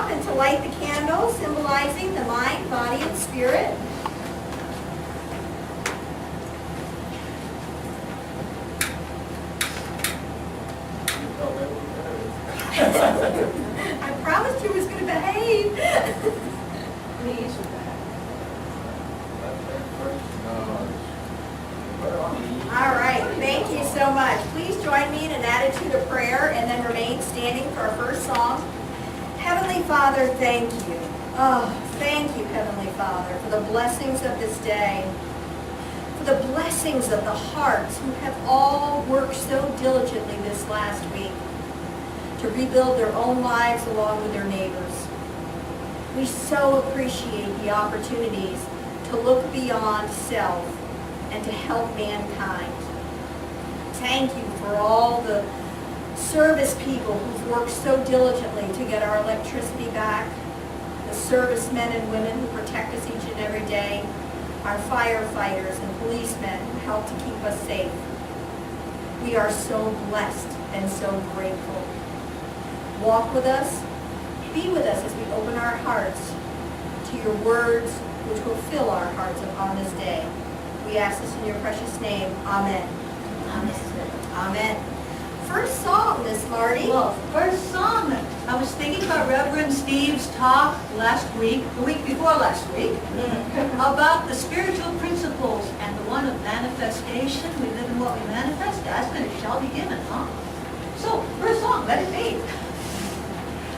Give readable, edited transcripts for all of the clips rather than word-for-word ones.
stop and to light the candle, symbolizing the mind, body, and spirit. I promised you was going to behave. Please with that. All right, thank you so much. Please join me in an attitude of prayer and then remain standing for our first song. Heavenly Father, thank you. Oh, thank you, Heavenly Father, for the blessings of this day, for the blessings of the hearts who have all worked so diligently this last week to rebuild their own lives along with their neighbors. We so appreciate the opportunities to look beyond self and to help mankind. Thank you for all the service people who've worked so diligently to get our electricity back, the servicemen and women who protect us each and every day, our firefighters and policemen who help to keep us safe. We are so blessed and so grateful. Walk with us, be with us as we open our hearts to your words, which will fill our hearts upon this day. We ask this in your precious name. Amen. Amen. Amen. First song, Miss Marty. Well, first song. I was thinking about Reverend Steve's talk last week, the week before last week, about the spiritual principles and the one of manifestation. We live in what we manifest as, and it shall be given, huh? So, first song, Let It Be.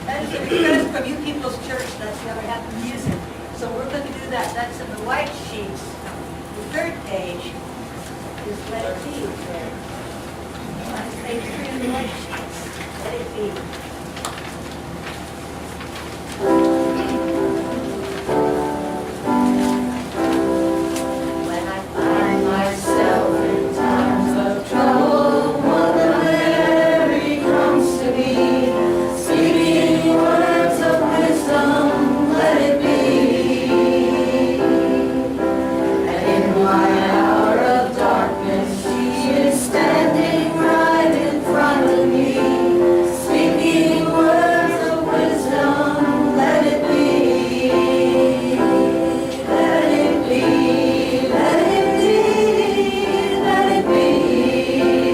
That is a request from You People's Church. That's the other half of the music. So we're going to do that. That's in the white sheets. The third page is Let It Be. That's page 3 in the white sheets. Let It Be. When I find myself in times of trouble, Mother Mary comes to me, speaking words of wisdom, let it be. And in my hour of darkness, she is standing right in front of me, speaking words of wisdom, let it be. Let it be, let it be, let it be,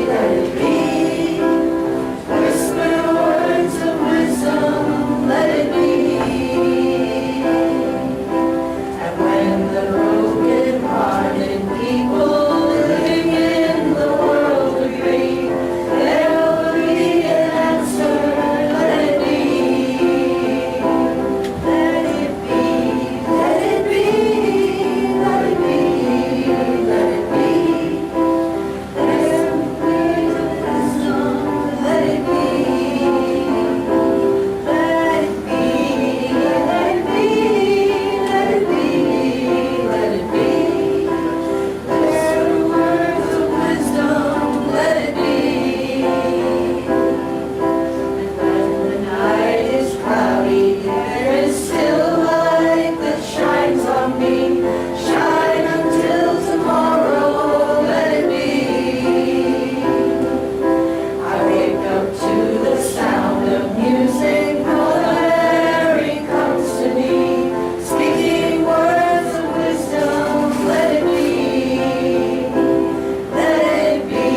let it be. Whisper words of wisdom, let it be. And when the broken-hearted people living in the world agree, there will be an answer, let it be. Let it be, let it be, let it be, let it be. There will be wisdom, let it be. Let it be, let it be, let it be, let it be. There are words of wisdom, let it be. And when the night is cloudy, there is still a light that shines on me. Shine until tomorrow, let it be. I wake up to the sound of music. Mother Mary comes to me, speaking words of wisdom, let it be. Let it be,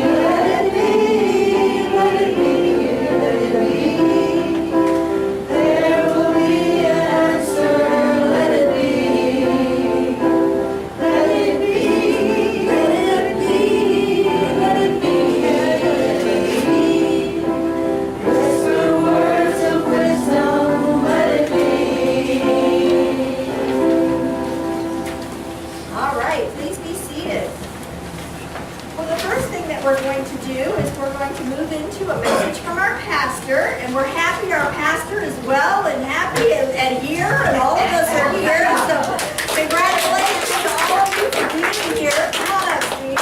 let it be, let it be, let it be. There will be an answer, let it be. Let it be, let it be, let it be, let it be. Whisper words of wisdom, let it be. All right, please be seated. Well, the first thing that we're going to do is we're going to move into a message from our pastor, and we're happy our pastor is well and happy and here, and all of us are here. So congratulations to all of you for being here. Come on up, Steve.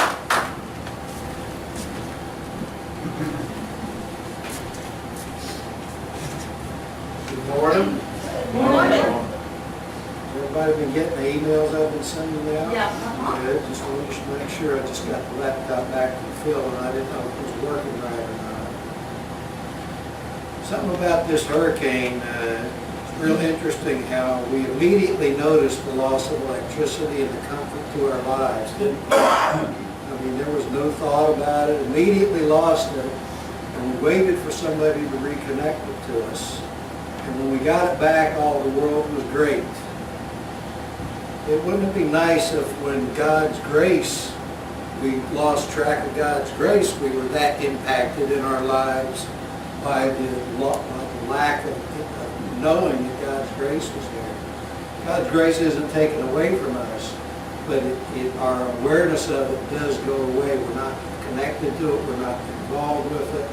Good morning. Morning. Everybody been getting the emails I've been sending out? Yeah. Good, just wanted to make sure. I just got the laptop back from Phil and I didn't know if it was working right or not. Something about this hurricane, real interesting how we immediately noticed the loss of electricity and the comfort to our lives, didn't we? I mean, there was no thought about it, immediately lost it, and we waited for somebody to reconnect it to us. And when we got it back, all the world was great. It wouldn't it be nice if when God's grace, we lost track of God's grace, we were that impacted in our lives by the lack of knowing that God's grace was there. God's grace isn't taken away from us, but our awareness of it does go away. We're not connected to it, we're not involved with it.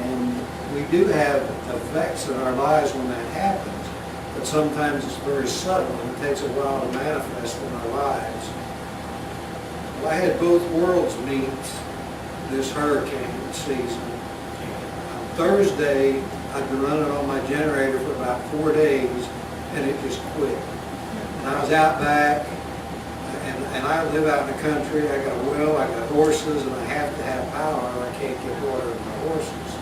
And we do have effects in our lives when that happens, but sometimes it's very subtle and it takes a while to manifest in our lives. Well, I had both worlds meet this hurricane season. On Thursday, I'd been running on my generator for about 4 days, and it just quit. And I was out back, and I live out in the country. I got a well, I got horses, and I have to have power, or I can't get water to my horses.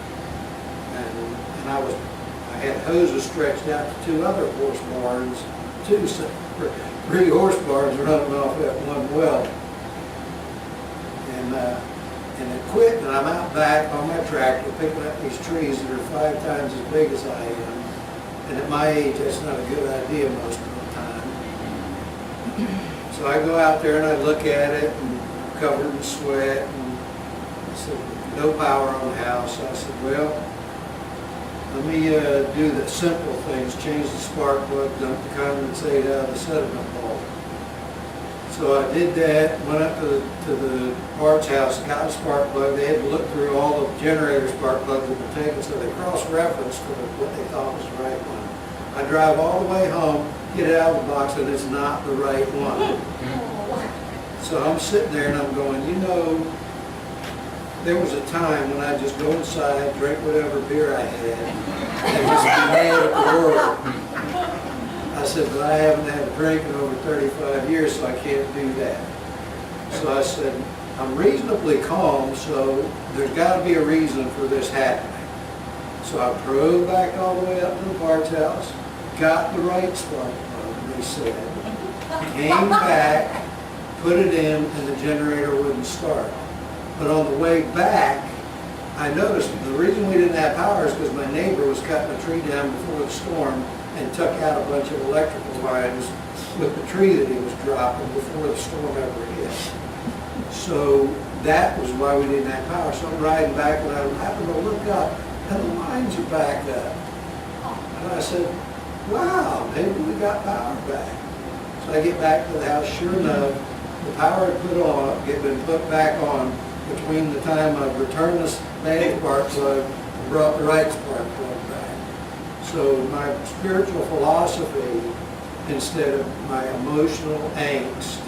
And I had hoses stretched out to 2 other horse barns, 3 horse barns running off that one well. And it quit, and I'm out back on my tractor picking up these trees that are 5 times as big as I am. And at my age, that's not a good idea most of the time. So I go out there and I look at it, and I'm covered in sweat, and I said, no power on the house. I said, well, let me do the simple things, change the spark plug, dump the condensate out of the sediment bulb. So I did that, went up to the parts house, got a spark plug. They had to look through all the generator spark plugs that were taken, so they cross-referenced for what they thought was the right one. I drive all the way home, get it out of the box, and it's not the right one. So I'm sitting there and I'm going, you know, there was a time when I'd just go inside, drink whatever beer I had, and just be mad at the world. I said, but I haven't had a drink in over 35 years, so I can't do that. So I said, I'm reasonably calm, so there's got to be a reason for this happening. So I drove back all the way up to the parts house, got the right spark plug, they said, came back, put it in, and the generator wouldn't start. But on the way back, I noticed the reason we didn't have power is because my neighbor was cutting a tree down before the storm and took out a bunch of electrical lines with the tree that he was dropping before the storm ever hit. So that was why we didn't have power. So I'm riding back and I happened to look up and the lines are back up. And I said, wow, maybe we got power back. So I get back to the house, sure enough, the power had been put back on between the time I returned the bad spark plug and brought the right spark plug back. So my spiritual philosophy, instead of my emotional angst,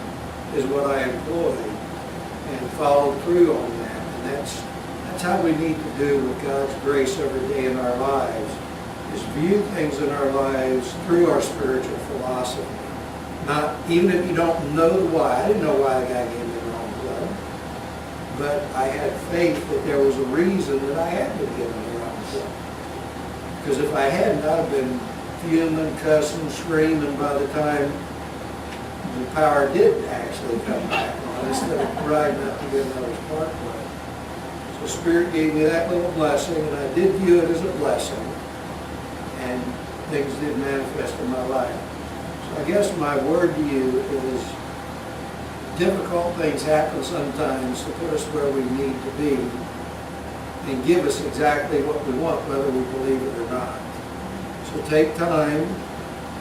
is what I employ and followed through on that. And that's how we need to do with God's grace every day in our lives, is view things in our lives through our spiritual philosophy. Not, even if you don't know the why. I didn't know why the guy gave me the wrong plug, but I had faith that there was a reason that I had been given the wrong plug. Because if I hadn't, I'd have been fuming, cussing, screaming by the time the power did actually come back on, instead of riding up to get another spark plug. So Spirit gave me that little blessing, and I did view it as a blessing, and things did manifest in my life. So I guess my word to you is, difficult things happen sometimes to put us where we need to be and give us exactly what we want, whether we believe it or not. So take time,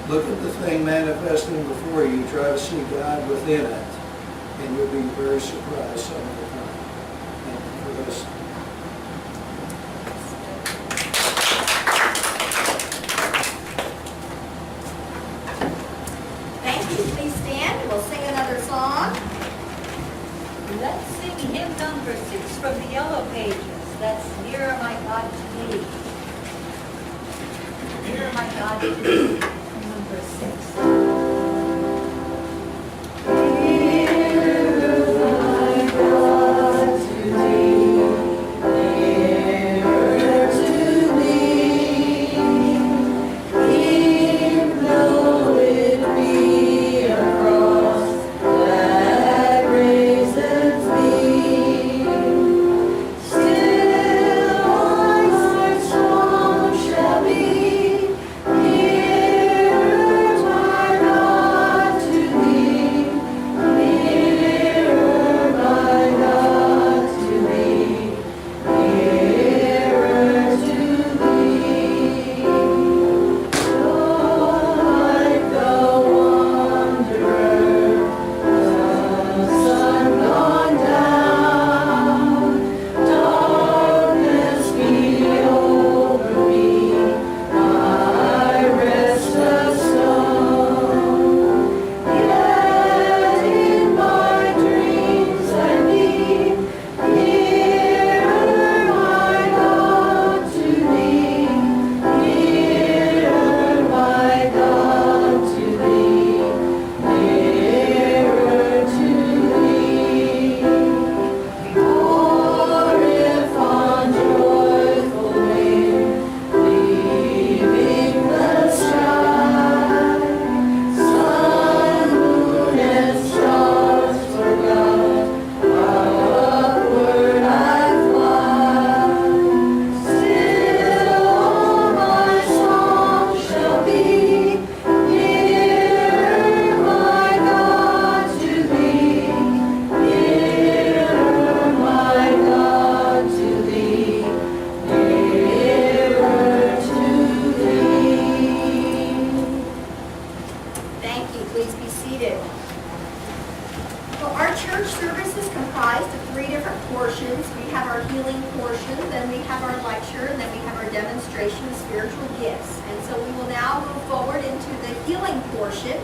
look at the thing manifesting before you, try to see God within it, and you'll be very surprised some of the time. Thank you for listening. Thank you. Please stand and we'll sing another song. Let's sing hymn number 6 from the Yellow Pages. That's Nearer My God to Thee. Nearer My God to Thee, number 6. Nearer to thee, demonstration of spiritual gifts. And so we will now move forward into the healing portion.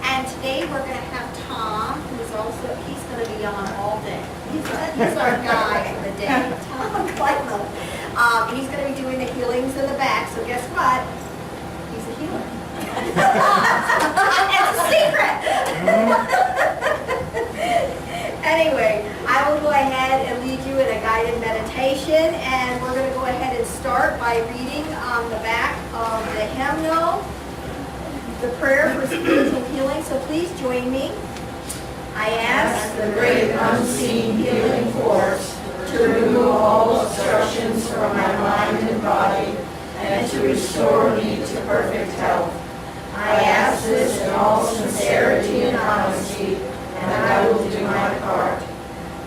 And today we're going to have Tom, who's also, he's going to be on all day. He's our guy for the day. Tom Klamo. He's going to be doing the healings in the back. So guess what? He's a healer. It's a secret. Anyway, I will go ahead and lead you in a guided meditation, and we're going to go ahead and start by reading on the back of the hymnal, the prayer for spiritual healing. So please join me. I ask the great unseen healing force to remove all obstructions from my mind and body and to restore me to perfect health. I ask this in all sincerity and honesty, and I will do my part.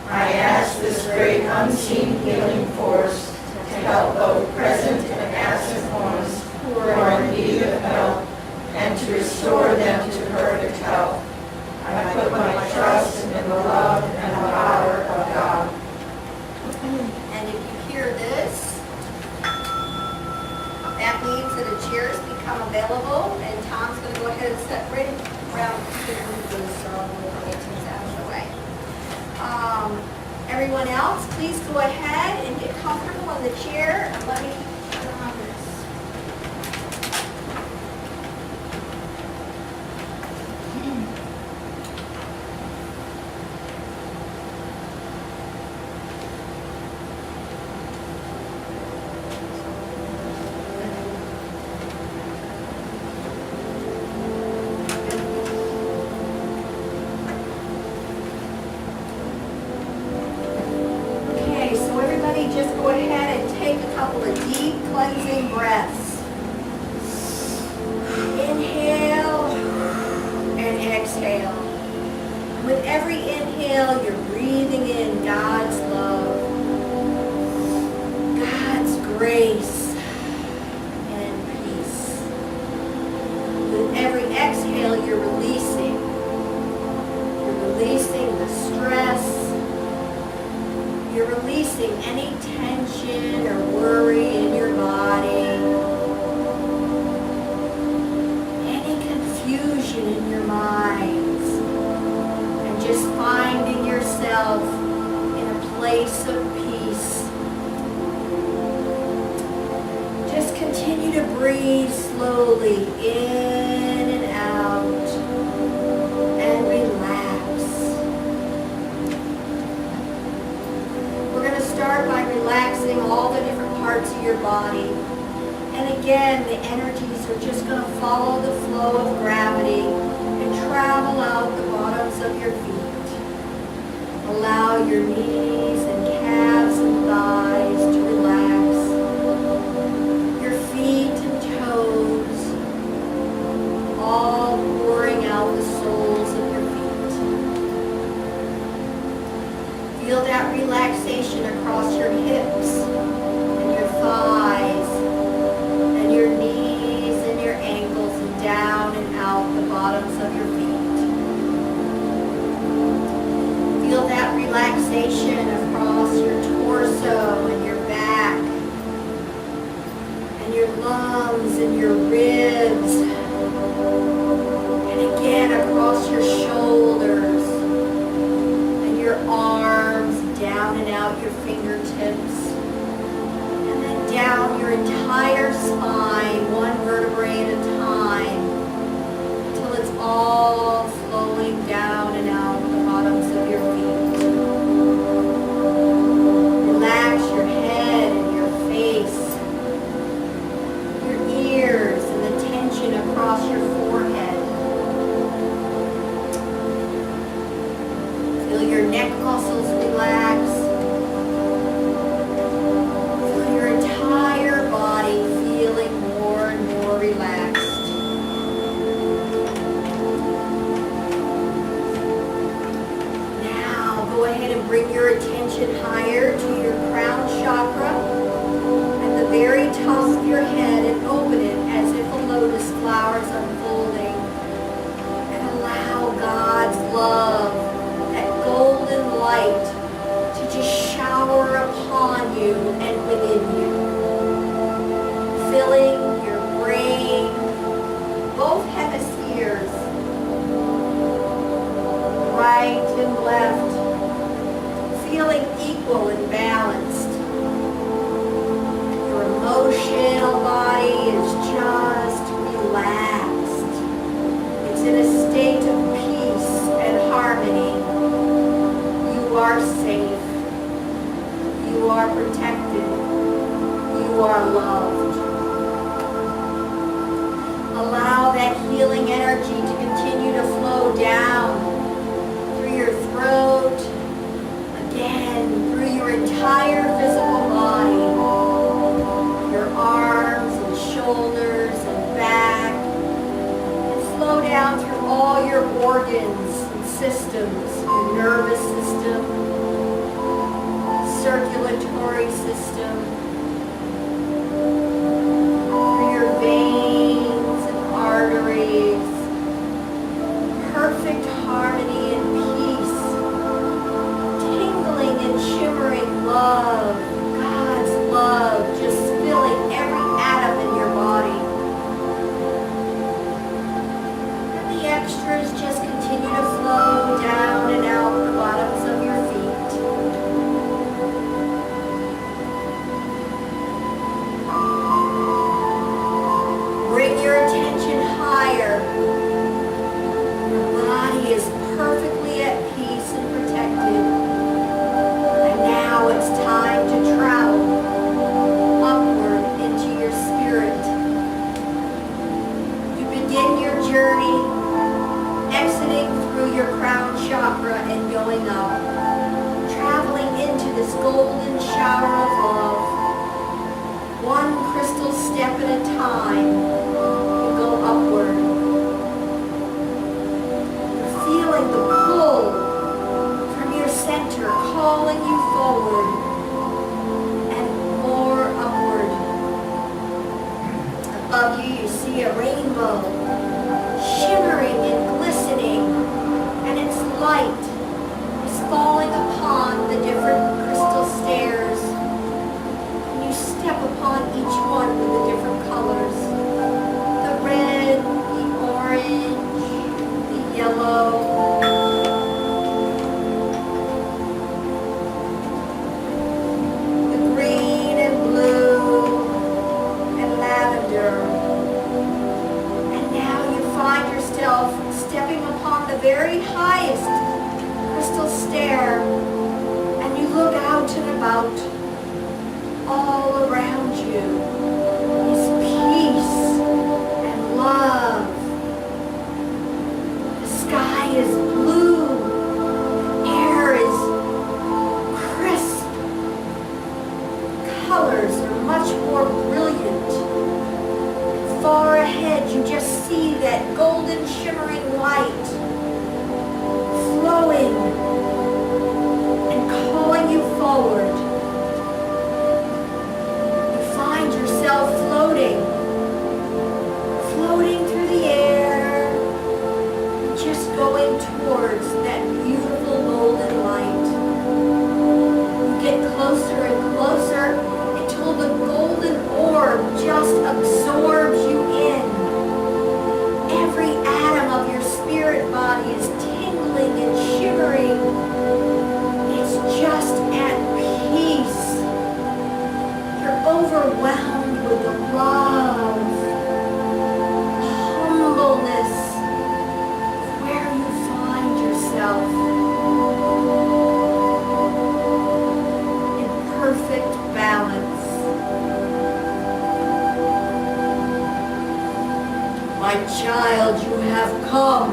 I ask this great unseen healing force to help both present and absent ones who are in need of help and to restore them to perfect health. I put my trust in the love and the power of God. And if you hear this, that means that a chair has become available, and Tom's going to go ahead and set right around here with this paintings out of the way. Everyone else, please go ahead and get comfortable in the chair, and let me turn on this. Okay, so everybody just go ahead and take a couple of deep cleansing breaths. Inhale and exhale. With every inhale, you're breathing in God's love, God's grace, and peace. With every exhale, you're releasing. You're releasing the stress. You're releasing any tension or worry in your body, any confusion in your minds, and just finding yourself in a place of peace. Just continue to breathe slowly in and out and relax. Start by relaxing all the different parts of your body. And again, the energies are just going to follow the flow of gravity and travel out the bottoms of your feet. Allow your knees and calves and thighs to relax. Your feet and toes, all pouring out the soles of your feet. Feel that relaxation across your hips and your thighs and your knees and your ankles and down and out the bottoms of your feet. Feel that relaxation across your torso and your back and your lungs and your ribs, and again across your shoulders, your arms, down and out your fingertips, and then down your entire spine, one vertebrae at a time, until it's all flowing down and out the bottoms of your feet. Relax your head and your face, your ears, and the tension across your forehead. Feel your neck muscles relax. Feel your entire body filling your brain, both hemispheres, right and left, feeling equal and balanced. Your emotional body is just relaxed. It's in a state of peace and harmony. You are safe. You are protected. You are loved. Allow that healing energy to continue to flow down through your throat, again, through your entire physical body, your arms and shoulders and back, and flow down through all your organs and systems, your nervous system, circulatory system, through your veins and arteries, perfect harmony and peace, tingling and shimmering love, God's love, just filling every atom in your body. And the extras just continue to flow down and out the bottoms of your feet. Bring your attention higher. Your body is perfectly at peace and protected. And now it's time to travel upward into your spirit. You begin your journey exiting through your crown chakra and going up, traveling into this golden shower of love. One crystal step at a time, you go upward. You're feeling the pull from your center, calling you forward and more upward. Above you, you see a rainbow, shimmering and glistening, and its light is falling upon the different crystal stairs. And you step upon each one with the different colors. The red, the orange, the yellow, the green and blue, and lavender. And now you find yourself stepping upon the very highest crystal stair, and you look out and about. All around you is peace and love. The sky is blue, the air is crisp, colors are much more brilliant. Far ahead, you just see that golden shimmering light flowing and calling you forward. Yourself floating through the air, just going towards that beautiful golden light. You get closer and closer until the golden orb just absorbs you in. Every atom of your spirit body is tingling and shivering. It's just at peace. You're overwhelmed with the love, humbleness, where you find yourself in perfect balance. My child, you have come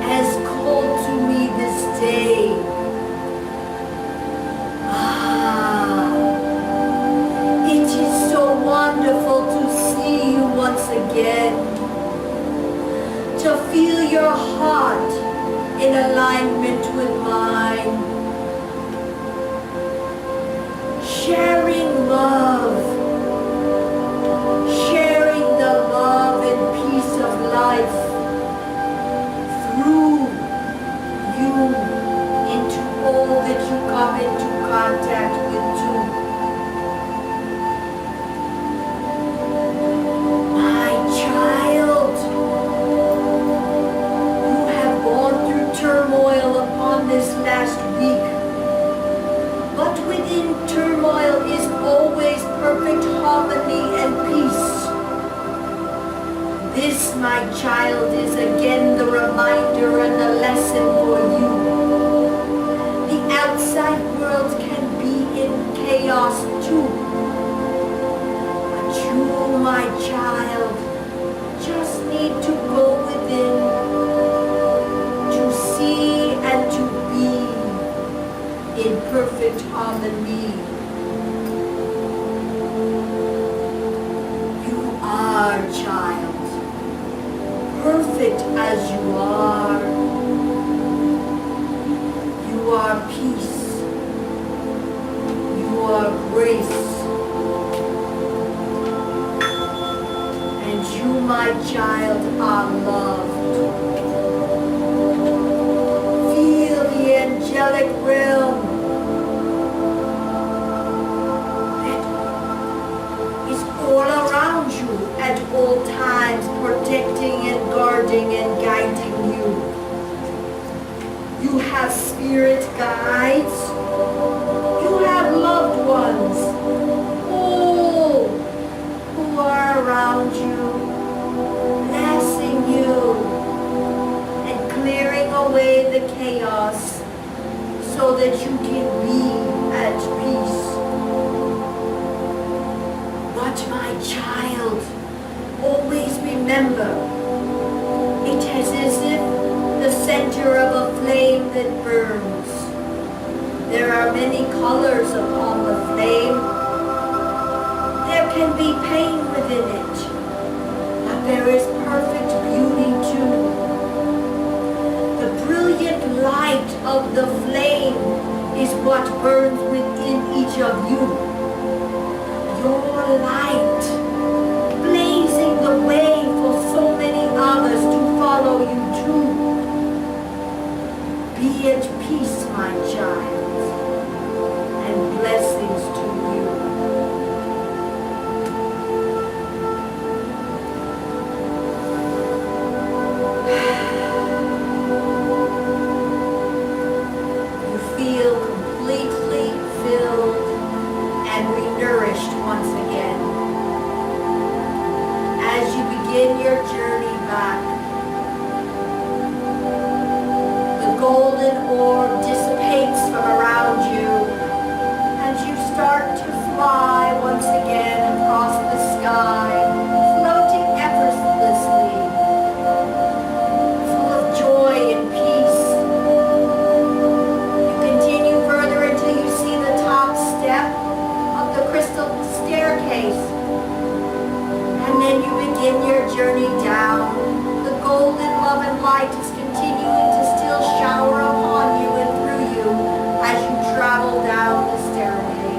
as called to me this day. It is so wonderful to see you once again, to feel your heart in alignment with mine, sharing love, sharing the love and peace of life through you into all that you come into contact with too. This, my child, is again the reminder and the lesson for you. The outside world can be in chaos too. But you, my child, just need to go within to see and to be in perfect harmony. You are, child, perfect as you are. You are peace. You are grace. And you, my child, are loved. Feel the angelic realm that is all around you at all times, protecting and guarding and guiding you. You have spirit guides. You have loved ones, all who are around you, blessing you and clearing away the chaos so that you can be at peace. But my child, always remember, it is as if the center of a flame that burns. There are many colors upon the flame. There can be pain within it, but there is perfect beauty too. The brilliant light of the flame is what burns within each of you. Your light, blazing the way for so many others to follow you too. Be at peace, my child, and blessings to you. You feel completely filled and renourished once again. As you begin your journey back, the golden orb dissipates from around you, and you start to fly once again across the sky, floating effortlessly, full of joy and peace. You continue further until you see the top step of the crystal staircase. And then you begin your journey down. The golden love and light is continuing to still shower upon you and through you as you travel down the stairway.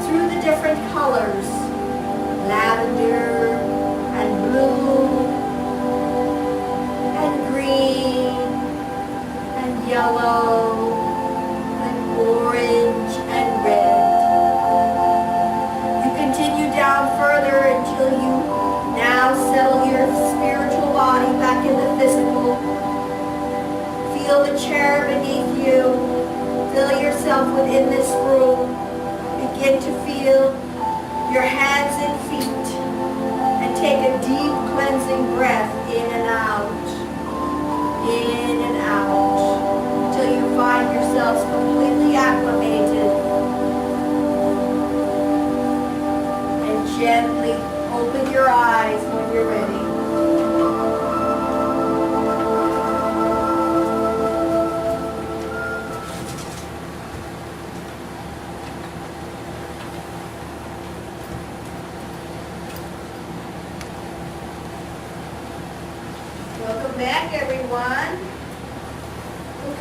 Through the different colors, lavender and blue and green and yellow and orange and red. You continue down further until you now settle your spiritual body back in the physical. Feel the chair beneath you. Feel yourself within this room. Begin to feel your hands and feet. And take a deep cleansing breath in and out. In and out. Until you find yourselves completely acclimated. Gently open your eyes when you're ready. Welcome back, everyone.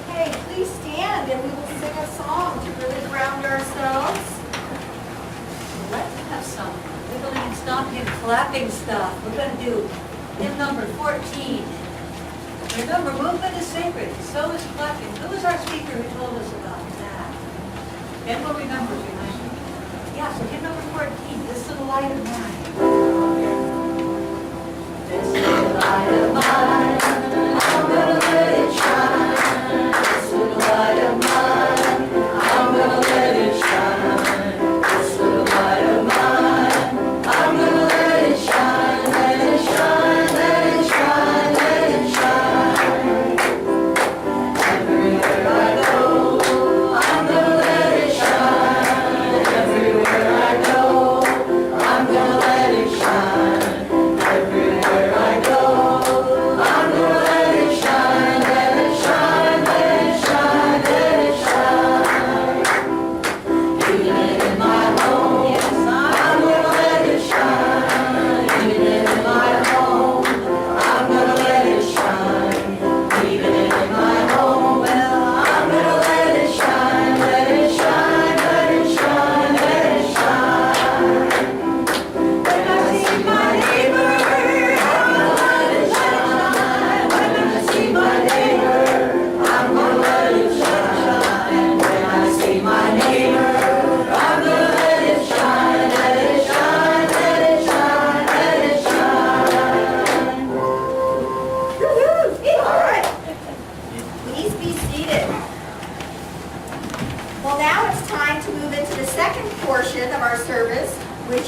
Okay, please stand and we will sing a song to really ground ourselves. Let's have some wiggling and stomping and clapping stuff. We're going to do hymn number 14. Remember, movement is sacred. So is clapping. Who was our speaker who told us about that? Ben will remember. Yeah, so hymn number 14. This little light of mine. This little light of mine, I'm gonna let it shine. This little light of mine, I'm gonna let it shine. This little light of mine, I'm gonna let it shine, let it shine, let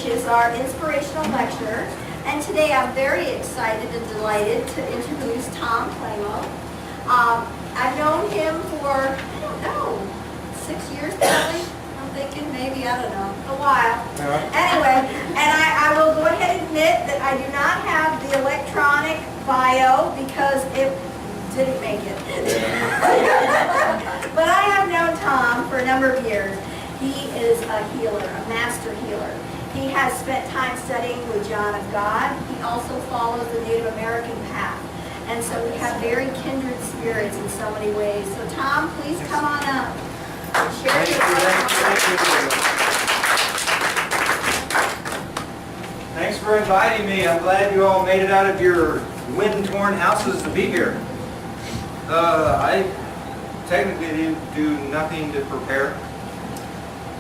which is our inspirational lecturer. And today I'm very excited and delighted to introduce Tom Klamo. I've known him for, I don't know, 6 years probably. I'm thinking maybe, I don't know, a while. Anyway, and I will go ahead and admit that I do not have the electronic bio because it didn't make it. But I have known Tom for a number of years. He is a healer, a master healer. He has spent time studying with John of God. He also follows the Native American path. And so we have very kindred spirits in so many ways. So Tom, please come on up and share your Thanks for inviting me. I'm glad you all made it out of your wind-torn houses to be here. I technically didn't do nothing to prepare.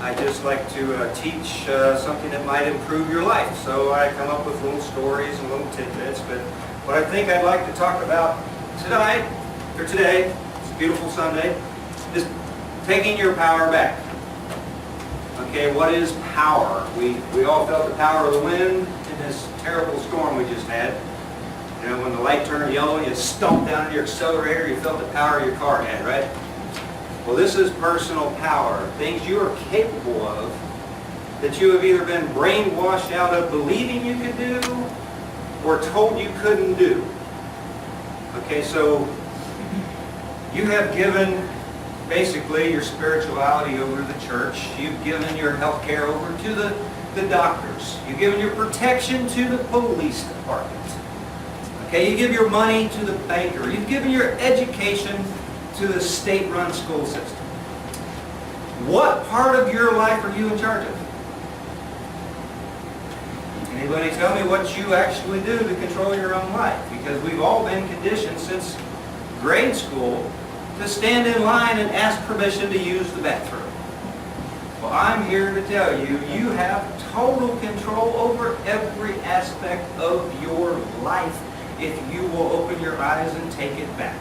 I just like to teach something that might improve your life. So I come up with little stories and little tidbits. But what I think I'd like to talk about today, it's a beautiful Sunday, is taking your power back. Okay, what is power? We all felt the power of the wind in this terrible storm we just had. You know, when the light turned yellow, you stomped down on your accelerator, you felt the power your car had, right? Well, this is personal power, things you are capable of that you have either been brainwashed out of believing you could do or told you couldn't do. Okay, so you have given basically your spirituality over to the church. You've given your health care over to the doctors. You've given your protection to the police department. Okay, you give your money to the banker. You've given your education to the state-run school system. What part of your life are you in charge of? Anybody tell me what you actually do to control your own life? Because we've all been conditioned since grade school to stand in line and ask permission to use the bathroom. Well, I'm here to tell you, you have total control over every aspect of your life if you will open your eyes and take it back.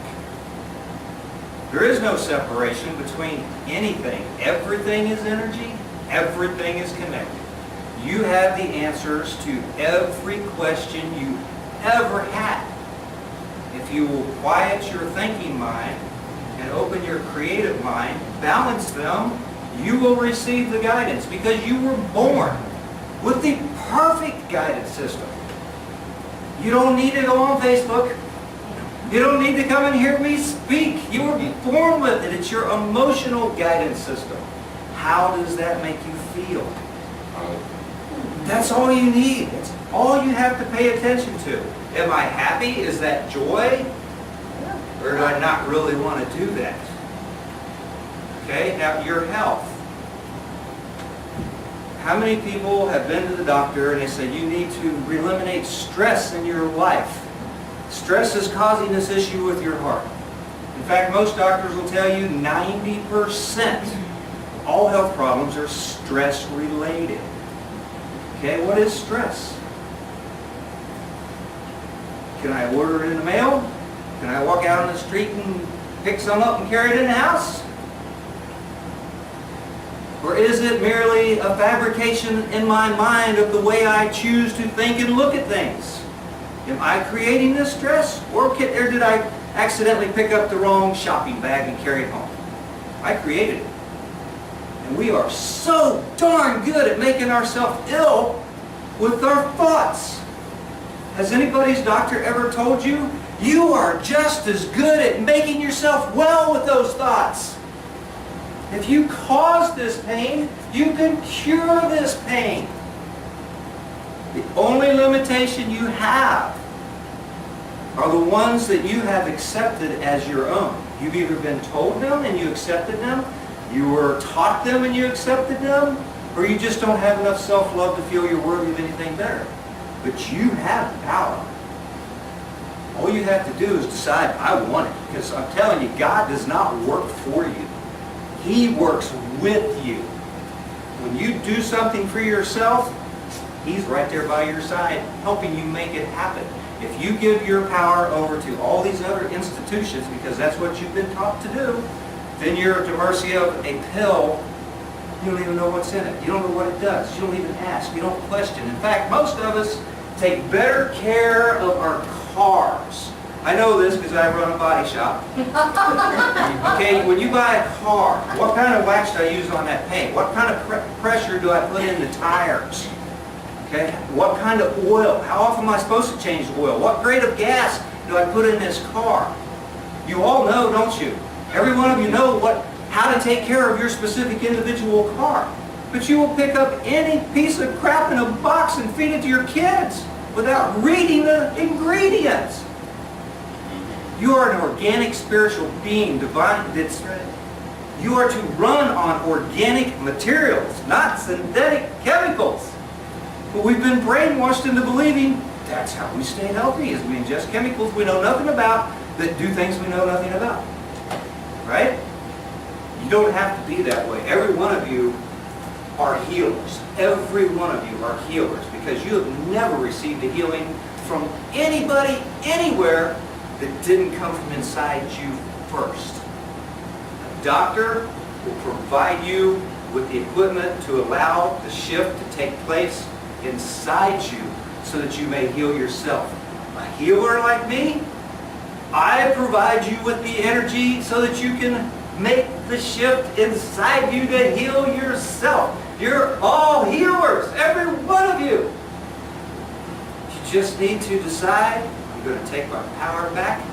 There is no separation between anything. Everything is energy. Everything is connected. You have the answers to every question you ever had. If you will quiet your thinking mind and open your creative mind, balance them, you will receive the guidance because you were born with the perfect guidance system. You don't need to go on Facebook. You don't need to come and hear me speak. You were born with it. It's your emotional guidance system. How does that make you feel? That's all you need. It's all you have to pay attention to. Am I happy? Is that joy? Or do I not really want to do that? Okay, now your health. How many people have been to the doctor and they say you need to eliminate stress in your life? Stress is causing this issue with your heart. In fact, most doctors will tell you 90% of all health problems are stress related. Okay, what is stress? Can I order it in the mail? Can I walk out on the street and pick some up and carry it in the house? Or is it merely a fabrication in my mind of the way I choose to think and look at things? Am I creating this stress? Or did I accidentally pick up the wrong shopping bag and carry it home? I created it. And we are so darn good at making ourselves ill with our thoughts. Has anybody's doctor ever told you, you are just as good at making yourself well with those thoughts? If you cause this pain, you can cure this pain. The only limitation you have are the ones that you have accepted as your own. You've either been told them and you accepted them, you were taught them and you accepted them, or you just don't have enough self-love to feel you're worthy of anything better. But you have power. All you have to do is decide, I want it. Because I'm telling you, God does not work for you. He works with you. When you do something for yourself, He's right there by your side, helping you make it happen. If you give your power over to all these other institutions, because that's what you've been taught to do, then you're at the mercy of a pill You don't even know what's in it. You don't know what it does. You don't even ask. You don't question. In fact, most of us take better care of our cars. I know this because I run a body shop. Okay, when you buy a car, what kind of wax do I use on that paint? What kind of pressure do I put in the tires? Okay, what kind of oil? How often am I supposed to change the oil? What grade of gas do I put in this car? You all know, don't you? Every one of you know how to take care of your specific individual car. But you will pick up any piece of crap in a box and feed it to your kids without reading the ingredients. You are an organic spiritual being, divine. You are to run on organic materials, not synthetic chemicals. But we've been brainwashed into believing that's how we stay healthy, is we ingest chemicals we know nothing about that do things we know nothing about. Right? You don't have to be that way. Every one of you are healers. Every one of you are healers because you have never received a healing from anybody, anywhere that didn't come from inside you first. A doctor will provide you with the equipment to allow the shift to take place inside you so that you may heal yourself. A healer like me, I provide you with the energy so that you can make the shift inside you to heal yourself. You're all healers, every one of you. You just need to decide, I'm going to take my power back,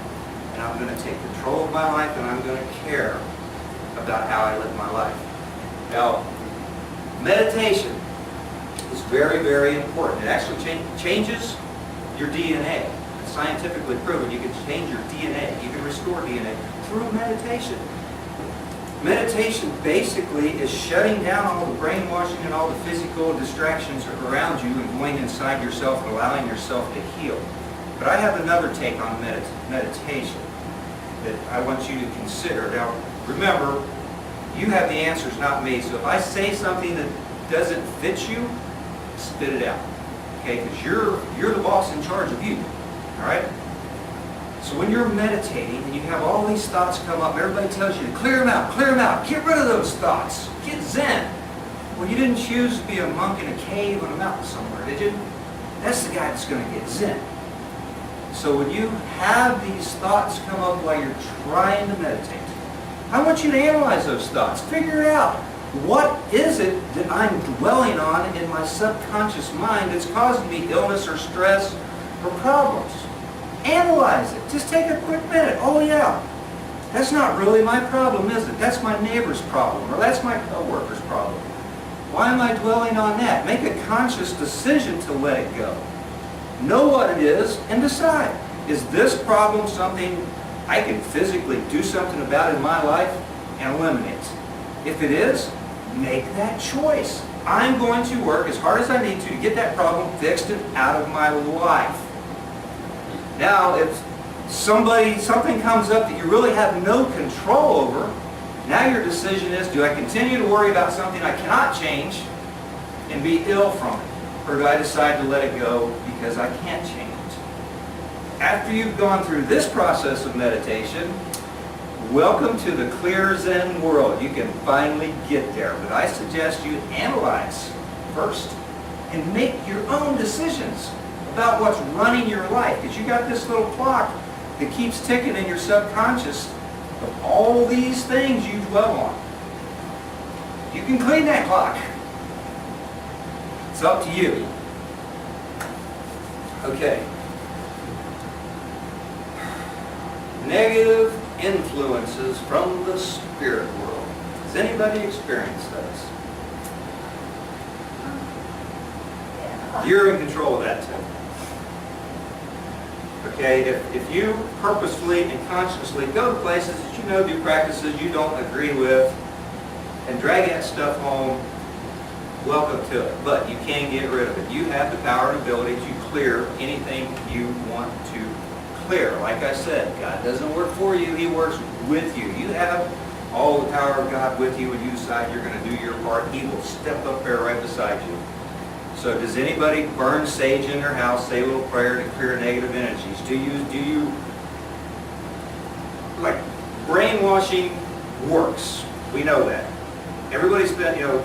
and I'm going to take control of my life, and I'm going to care about how I live my life. Now, meditation is very, very important. It actually changes your DNA. It's scientifically proven you can change your DNA. You can restore DNA through meditation. Meditation basically is shutting down all the brainwashing and all the physical distractions around you and going inside yourself and allowing yourself to heal. But I have another take on meditation that I want you to consider. Now, remember, you have the answers, not me. So if I say something that doesn't fit you, spit it out. Okay? Because you're the boss in charge of you. All right? So when you're meditating and you have all these thoughts come up, everybody tells you to clear them out, get rid of those thoughts, get zen. Well, you didn't choose to be a monk in a cave on a mountain somewhere, did you? That's the guy that's going to get zen. So when you have these thoughts come up while you're trying to meditate, I want you to analyze those thoughts. Figure out, what is it that I'm dwelling on in my subconscious mind that's causing me illness or stress or problems? Analyze it. Just take a quick minute. Oh yeah, that's not really my problem, is it? That's my neighbor's problem, or that's my coworker's problem. Why am I dwelling on that? Make a conscious decision to let it go. Know what it is and decide. Is this problem something I can physically do something about in my life and eliminate it? If it is, make that choice. I'm going to work as hard as I need to get that problem fixed and out of my life. Now, if something comes up that you really have no control over, now your decision is, do I continue to worry about something I cannot change and be ill from it? Or do I decide to let it go because I can't change it? After you've gone through this process of meditation, welcome to the clear Zen world. You can finally get there. But I suggest you analyze first and make your own decisions about what's running your life. Because you got this little clock that keeps ticking in your subconscious of all these things you dwell on. You can clean that clock. It's up to you. Okay. Negative influences from the spirit world. Has anybody experienced those? You're in control of that too. Okay, if you purposefully and consciously go to places that you know do practices you don't agree with and drag that stuff home, welcome to it. But you can get rid of it. You have the power and ability to clear anything you want to clear. Like I said, God doesn't work for you, He works with you. You have all the power of God with you when you decide you're going to do your part. He will step up there right beside you. So does anybody burn sage in their house, say a little prayer to clear negative energies? Do you, like, brainwashing works. We know that. Everybody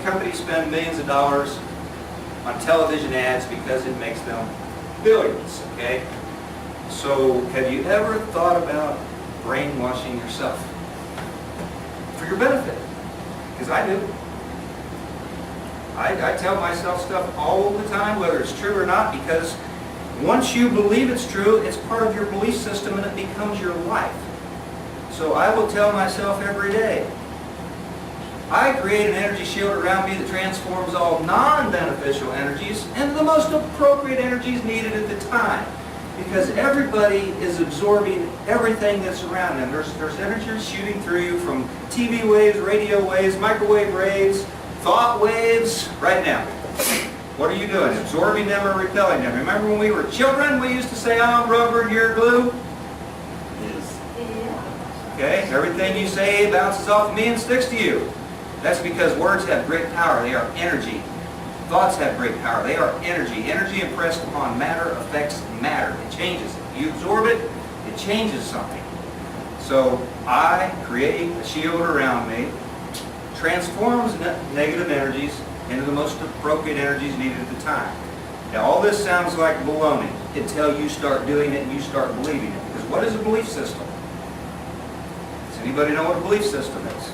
companies spend millions of dollars on television ads because it makes them billions, okay? So have you ever thought about brainwashing yourself for your benefit? Because I do. I tell myself stuff all the time, whether it's true or not, because once you believe it's true, it's part of your belief system and it becomes your life. So I will tell myself every day, I create an energy shield around me that transforms all non-beneficial energies into the most appropriate energies needed at the time. Because everybody is absorbing everything that's around them. There's energy shooting through you from TV waves, radio waves, microwave waves, thought waves, right now. What are you doing? Absorbing them or repelling them? Remember when we were children, we used to say, I'm rubber and you're glue? Okay, everything you say bounces off of me and sticks to you. That's because words have great power. They are energy. Thoughts have great power. They are energy. Energy impressed upon matter affects matter. It changes it. You absorb it, it changes something. So I create a shield around me, transforms negative energies into the most appropriate energies needed at the time. Now all this sounds like baloney until you start doing it and you start believing it. Because what is a belief system? Does anybody know what a belief system is?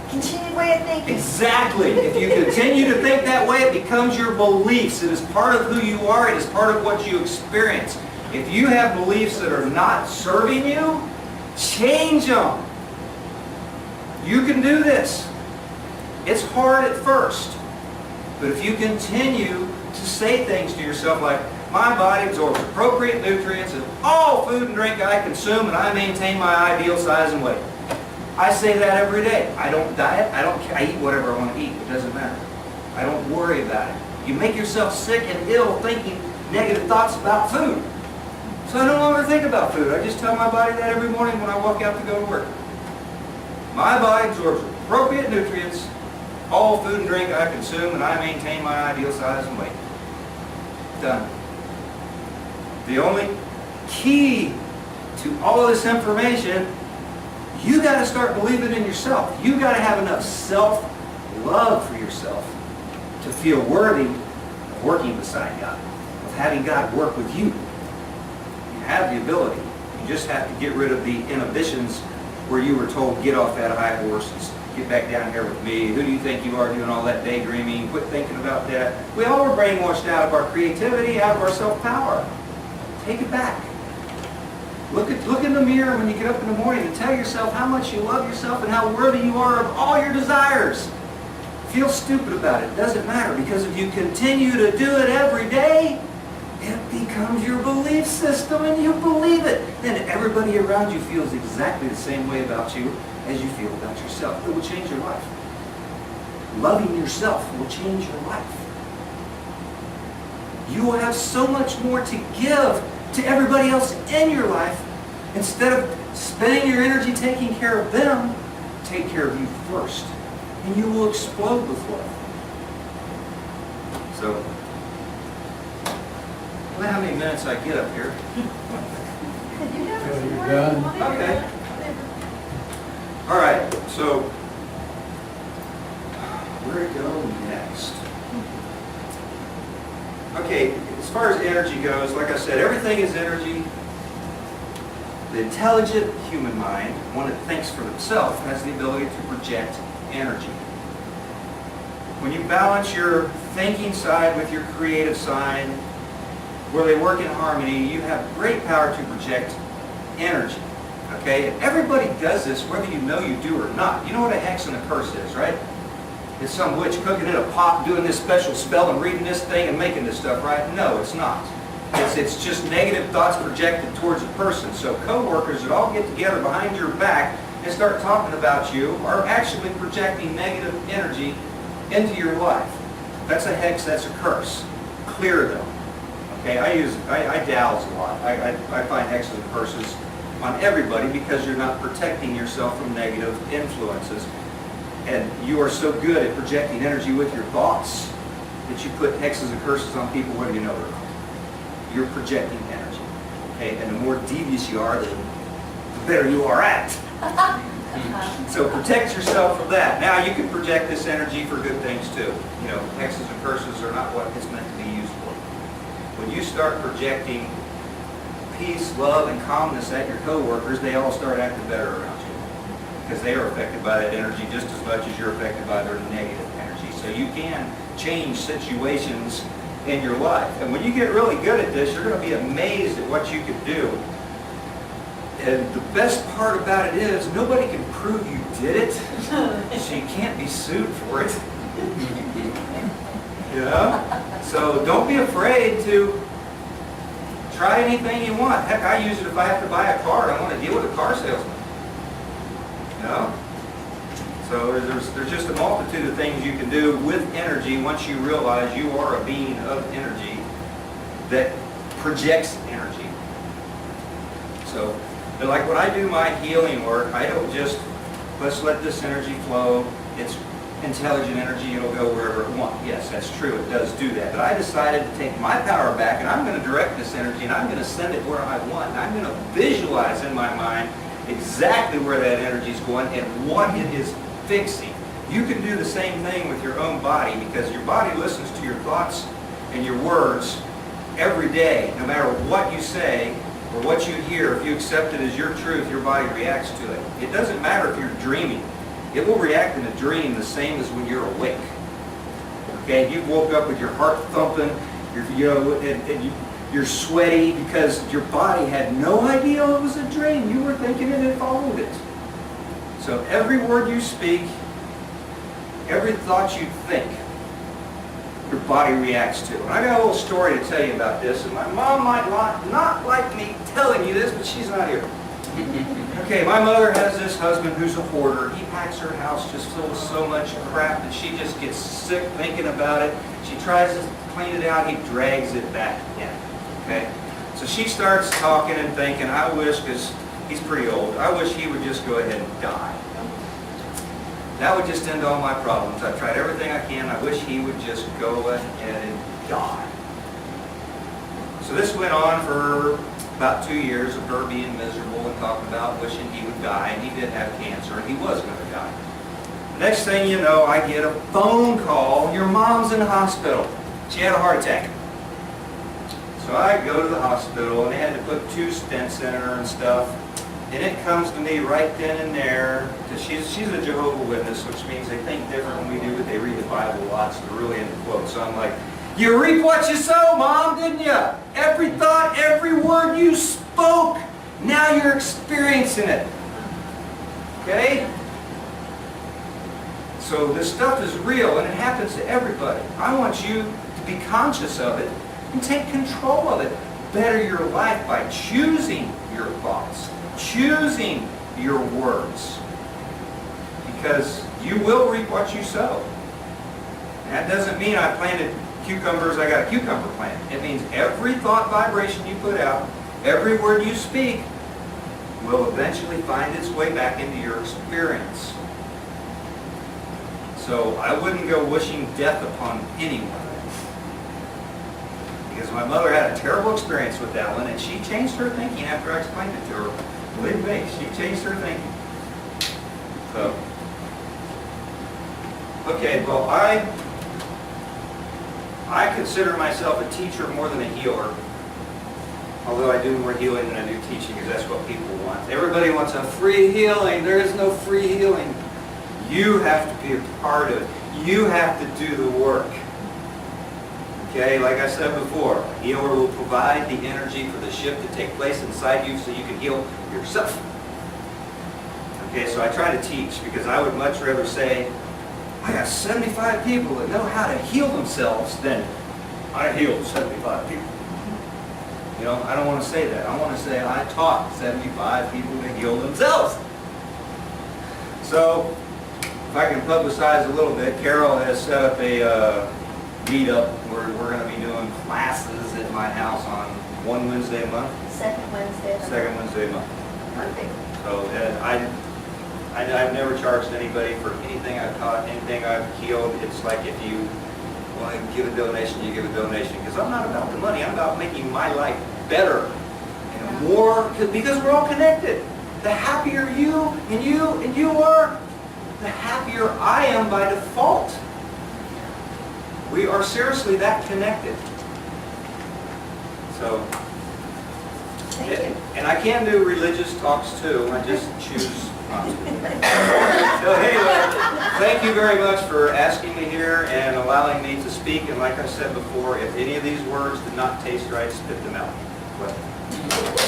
Continued way of thinking. Exactly. If you continue to think that way, it becomes your beliefs. It is part of who you are. It is part of what you experience. If you have beliefs that are not serving you, change them. You can do this. It's hard at first. But if you continue to say things to yourself like, my body absorbs appropriate nutrients in all food and drink I consume, and I maintain my ideal size and weight. I say that every day. I don't diet. I eat whatever I want to eat. It doesn't matter. I don't worry about it. You make yourself sick and ill thinking negative thoughts about food. So I no longer think about food. I just tell my body that every morning when I walk out to go to work. My body absorbs appropriate nutrients, all food and drink I consume, and I maintain my ideal size and weight. Done. The only key to all of this information, you got to start believing in yourself. You got to have enough self-love for yourself to feel worthy of working beside God, of having God work with you. You have the ability. You just have to get rid of the inhibitions where you were told, get off that high horse and get back down here with me. Who do you think you are doing all that daydreaming? Quit thinking about that. We all were brainwashed out of our creativity, out of our self-power. Take it back. Look in the mirror when you get up in the morning and tell yourself how much you love yourself and how worthy you are of all your desires. Feel stupid about it. It doesn't matter, because if you continue to do it every day, it becomes your belief system and you believe it. Then everybody around you feels exactly the same way about you as you feel about yourself. It will change your life. Loving yourself will change your life. You will have so much more to give to everybody else in your life. Instead of spending your energy taking care of them, take care of you first. And you will explode with love. So, I don't know how many minutes I get up here. Until you're done. Okay. All right, so where to go next? Okay, as far as energy goes, like I said, everything is energy. The intelligent human mind, one that thinks for themselves, has the ability to project energy. When you balance your thinking side with your creative side, where they work in harmony, you have great power to project energy. Okay? And everybody does this, whether you know you do or not. You know what a hex and a curse is, right? It's some witch cooking in a pot, doing this special spell and reading this thing and making this stuff, right? No, it's not. It's just negative thoughts projected towards a person. So co-workers that all get together behind your back and start talking about you are actually projecting negative energy into your life. That's a hex, that's a curse. Clear them. Okay, I dowse a lot. I find hexes and curses on everybody because you're not protecting yourself from negative influences. And you are so good at projecting energy with your thoughts that you put hexes and curses on people whether you know it or not. You're projecting energy. Okay, and the more devious you are, the better you are at. So protect yourself from that. Now you can project this energy for good things too. You know, hexes and curses are not what it's meant to be used for. When you start projecting peace, love, and calmness at your coworkers, they all start acting better around you because they are affected by that energy just as much as you're affected by their negative energy. So you can change situations in your life. And when you get really good at this, you're going to be amazed at what you can do. And the best part about it is nobody can prove you did it, so you can't be sued for it. You know? So don't be afraid to try anything you want. Heck, I use it if I have to buy a car and I want to deal with a car salesman. You know? So there's just a multitude of things you can do with energy once you realize you are a being of energy that projects energy. So, but like when I do my healing work, I don't just, let's let this energy flow. It's intelligent energy, it'll go wherever it wants. Yes, that's true, it does do that. But I decided to take my power back and I'm going to direct this energy and I'm going to send it where I want. And I'm going to visualize in my mind exactly where that energy is going and what it is fixing. You can do the same thing with your own body because your body listens to your thoughts and your words every day. No matter what you say or what you hear, if you accept it as your truth, your body reacts to it. It doesn't matter if you're dreaming. It will react in a dream the same as when you're awake. Okay, you woke up with your heart thumping, you're sweaty because your body had no idea it was a dream. You were thinking it and followed it. So every word you speak, every thought you think, your body reacts to. And I got a little story to tell you about this, and my mom might not like me telling you this, but she's not here. Okay, my mother has this husband who's a hoarder. He packs her house just full of so much crap that she just gets sick thinking about it. She tries to clean it out, he drags it back again. Okay? So she starts talking and thinking, I wish, because he's pretty old, I wish he would just go ahead and die. That would just end all my problems. I've tried everything I can. I wish he would just go ahead and die. So this went on for about 2 years of her being miserable and talking about wishing he would die. And he did have cancer and he was going to die. Next thing you know, I get a phone call. Your mom's in the hospital. She had a heart attack. So I go to the hospital and they had to put 2 stents in her and stuff. And it comes to me right then and there, because she's a Jehovah's Witness, which means they think different than we do, but they read the Bible a lot, so they're really into quotes. So I'm like, you reap what you sow, Mom, didn't you? Every thought, every word you spoke, now you're experiencing it. Okay? So this stuff is real, and it happens to everybody. I want you to be conscious of it and take control of it. Better your life by choosing your thoughts. Choosing your words, because you will reap what you sow. And that doesn't mean I planted cucumbers, I got a cucumber plant. It means every thought vibration you put out, every word you speak, will eventually find its way back into your experience. So I wouldn't go wishing death upon anyone. Because my mother had a terrible experience with that one, and she changed her thinking after I explained it to her. Believe me, she changed her thinking. So, okay, well, I consider myself a teacher more than a healer. Although I do more healing than I do teaching, because that's what people want. Everybody wants a free healing. There is no free healing. You have to be a part of it. You have to do the work. Okay, like I said before, a healer will provide the energy for the shift to take place inside you so you can heal yourself. Okay, so I try to teach because I would much rather say, I got 75 people that know how to heal themselves than I healed 75 people. You know, I don't want to say that. I want to say I taught 75 people to heal themselves. So, if I can publicize a little bit, Carol has set up a meetup where we're going to be doing classes at my house on one Wednesday a month. Second Wednesday. Second Wednesday a month. Perfect. So I've never charged anybody for anything I've taught, anything I've healed. It's like if you want to give a donation, you give a donation. Because I'm not about the money. I'm about making my life better and more, because we're all connected. the happier you are, the happier I am by default. We are seriously that connected. So, Thank you. and I can do religious talks too, I just choose not to. So anyway, thank you very much for asking me here and allowing me to speak. And like I said before, if any of these words did not taste right, spit them out. Well.